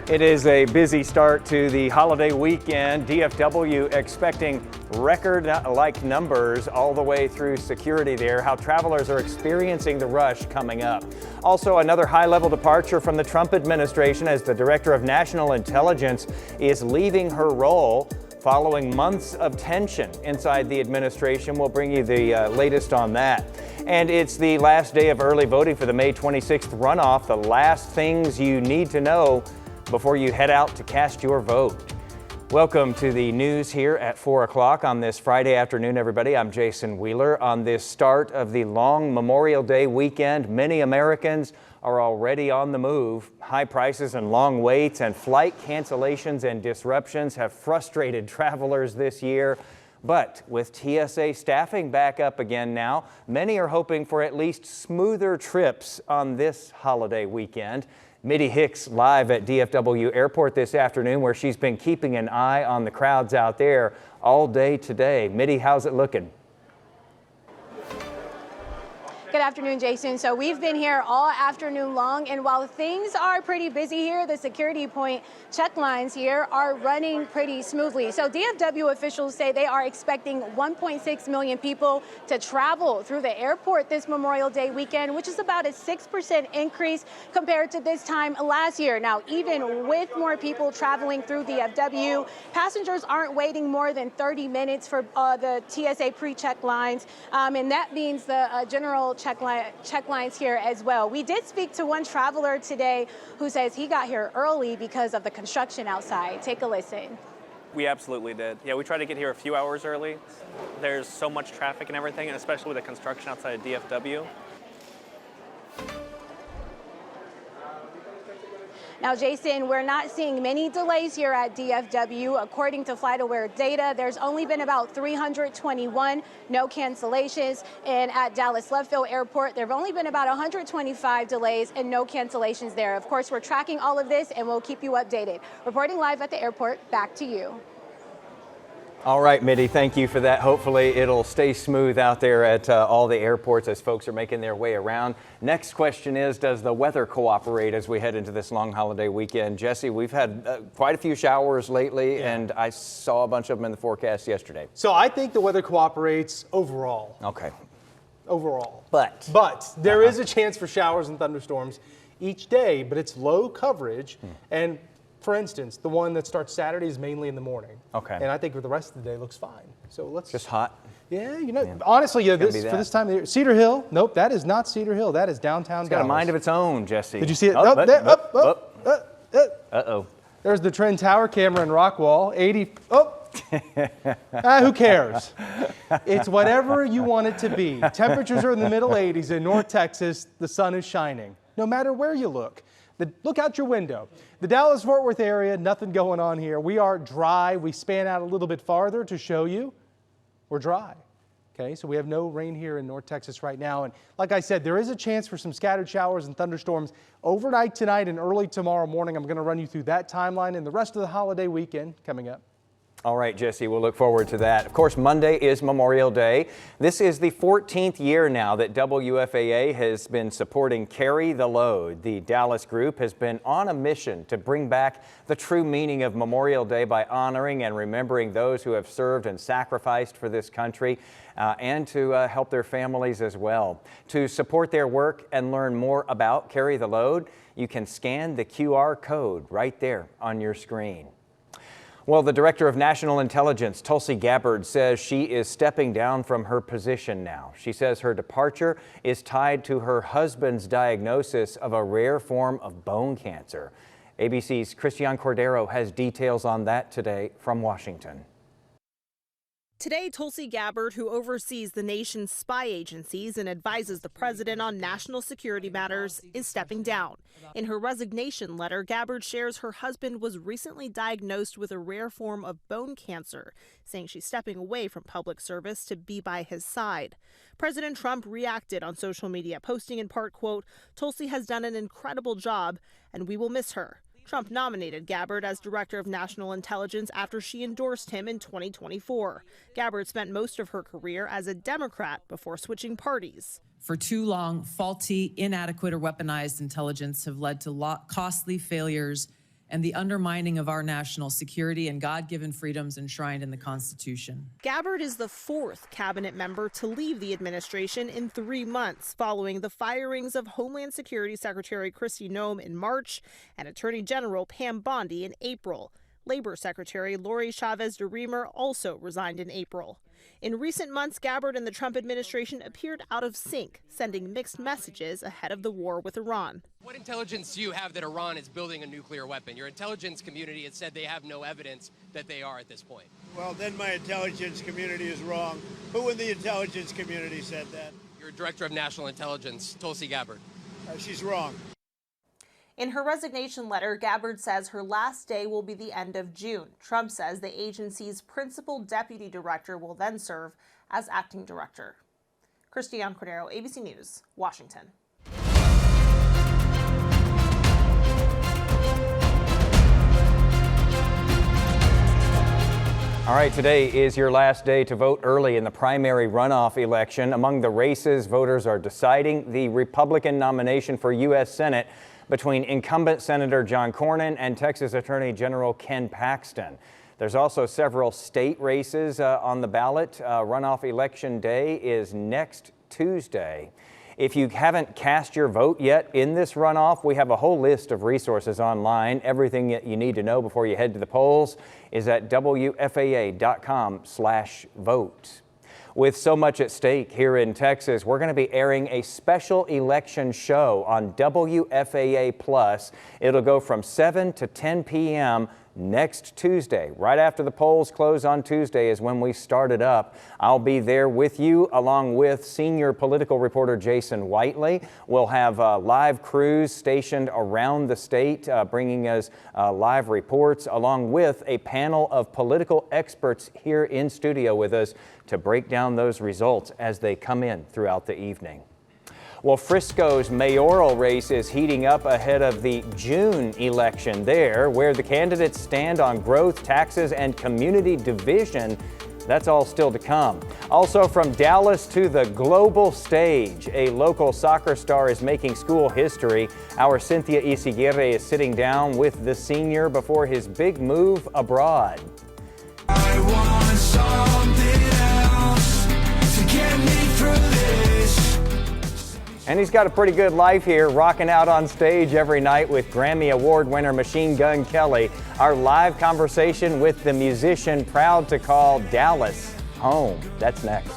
It is a busy start to the holiday weekend. DFW expecting record-like numbers all the way through security there. How travelers are experiencing the rush coming up. Also, another high-level departure from the Trump administration as the Director of National Intelligence is leaving her role following months of tension inside the administration. We'll bring you the latest on that. And it's the last day of early voting for the May 26th runoff. The last things you need to know before you head out to cast your vote. Welcome to the news here at 4 o'clock on this Friday afternoon, everybody. I'm Jason Wheeler. On this start of the long Memorial Day weekend, many Americans are already on the move. High prices and long waits and flight cancellations and disruptions have frustrated travelers this year. But with TSA staffing back up again now, many are hoping for at least smoother trips on this holiday weekend. Mitty Hicks live at DFW Airport this afternoon, where she's been keeping an eye on the crowds out there all day today. Mitty, how's it looking? Good afternoon, Jason. So we've been here all afternoon long, and while things are pretty busy here, the security point check lines here are running pretty smoothly. So DFW officials say they are expecting 1.6 million people to travel through the airport this Memorial Day weekend, which is about a 6% increase compared to this time last year. Now, even with more people traveling through DFW, passengers aren't waiting more than 30 minutes for the TSA pre-check lines, and that means the general check lines here as well. We did speak to one traveler today who says he got here early because of the construction outside. Take a listen. We absolutely did. Yeah, we tried to get here a few hours early. There's so much traffic and everything, and especially with the construction outside of DFW. Now, Jason, we're not seeing many delays here at DFW. According to FlightAware data, there's only been about 321 no cancellations. And at Dallas Love Field Airport, there have only been about 125 delays and no cancellations there. Of course, we're tracking all of this and we'll keep you updated. Reporting live at the airport, back to you. All right, Mitty, thank you for that. Hopefully it'll stay smooth out there at all the airports as folks are making their way around. Next question is, does the weather cooperate as we head into this long holiday weekend? Jesse, we've had quite a few showers lately, and I saw a bunch of them in the forecast yesterday. So I think the weather cooperates overall. Okay. Overall. But there is a chance for showers and thunderstorms each day, but it's low coverage. And for instance, the one that starts Saturday is mainly in the morning. Okay. And I think for the rest of the day looks fine. So let's just hot. Yeah, you know, honestly, for this time of year, Cedar Hill. Nope, that is not Cedar Hill. That is downtown. It's got a mind of its own, Jesse. Did you see it? Uh-oh. There's the Trend Tower camera in Rockwall. 80. Who cares? It's whatever you want it to be. Temperatures are in the middle 80s in North Texas. The sun is shining, no matter where you look. Look out your window. The Dallas-Fort Worth area, nothing going on here. We are dry. We span out a little bit farther to show you we're dry. Okay, so we have no rain here in North Texas right now. And like I said, there is a chance for some scattered showers and thunderstorms overnight tonight and early tomorrow morning. I'm going to run you through that timeline and the rest of the holiday weekend coming up. All right, Jesse, we'll look forward to that. Of course, Monday is Memorial Day. This is the 14th year now that WFAA has been supporting Carry the Load. The Dallas group has been on a mission to bring back the true meaning of Memorial Day by honoring and remembering those who have served and sacrificed for this country and to help their families as well. To support their work and learn more about Carry the Load, you can scan the QR code right there on your screen. Well, the Director of National Intelligence, Tulsi Gabbard, says she is stepping down from her position now. She says her departure is tied to her husband's diagnosis of a rare form of bone cancer. ABC's Christian Cordero has details on that today from Washington. Today, Tulsi Gabbard, who oversees the nation's spy agencies and advises the president on national security matters, is stepping down. In her resignation letter, Gabbard shares her husband was recently diagnosed with a rare form of bone cancer, saying she's stepping away from public service to be by his side. President Trump reacted on social media, posting in part, quote, "Tulsi has done an incredible job, and we will miss her." Trump nominated Gabbard as Director of National Intelligence after she endorsed him in 2024. Gabbard spent most of her career as a Democrat before switching parties. For too long, faulty, inadequate, or weaponized intelligence have led to costly failures and the undermining of our national security and God-given freedoms enshrined in the Constitution. Gabbard is the 4th cabinet member to leave the administration in 3 months, following the firings of Homeland Security Secretary Kristi Noem in March and Attorney General Pam Bondi in April. Labor Secretary Lori Chavez de Remer also resigned in April. In recent months, Gabbard and the Trump administration appeared out of sync, sending mixed messages ahead of the war with Iran. What intelligence do you have that Iran is building a nuclear weapon? Your intelligence community has said they have no evidence that they are at this point. Well, then my intelligence community is wrong. Who in the intelligence community said that? Your Director of National Intelligence, Tulsi Gabbard. She's wrong. In her resignation letter, Gabbard says her last day will be the end of June. Trump says the agency's principal deputy director will then serve as acting director. Christiane Cordero, ABC News, Washington. All right, today is your last day to vote early in the primary runoff election. Among the races, voters are deciding the Republican nomination for U.S. Senate between incumbent Senator John Cornyn and Texas Attorney General Ken Paxton. There's also several state races on the ballot. Runoff election day is next Tuesday. If you haven't cast your vote yet in this runoff, we have a whole list of resources online. Everything that you need to know before you head to the polls is at WFAA.com/vote. With so much at stake here in Texas, we're going to be airing a special election show on WFAA Plus. It'll go from 7 to 10 p.m. next Tuesday. Right after the polls close on Tuesday is when we start it up. I'll be there with you along with senior political reporter Jason Whiteley. We'll have live crews stationed around the state bringing us live reports along with a panel of political experts here in studio with us to break down those results as they come in throughout the evening. Well, Frisco's mayoral race is heating up ahead of the June election there, where the candidates stand on growth, taxes, and community division. That's all still to come. Also from Dallas to the global stage, a local soccer star is making school history. Our Cynthia Izaguirre is sitting down with the senior before his big move abroad. I want something else to get me through this. And he's got a pretty good life here, rocking out on stage every night with Grammy Award winner Machine Gun Kelly. Our live conversation with the musician proud to call Dallas home. That's next.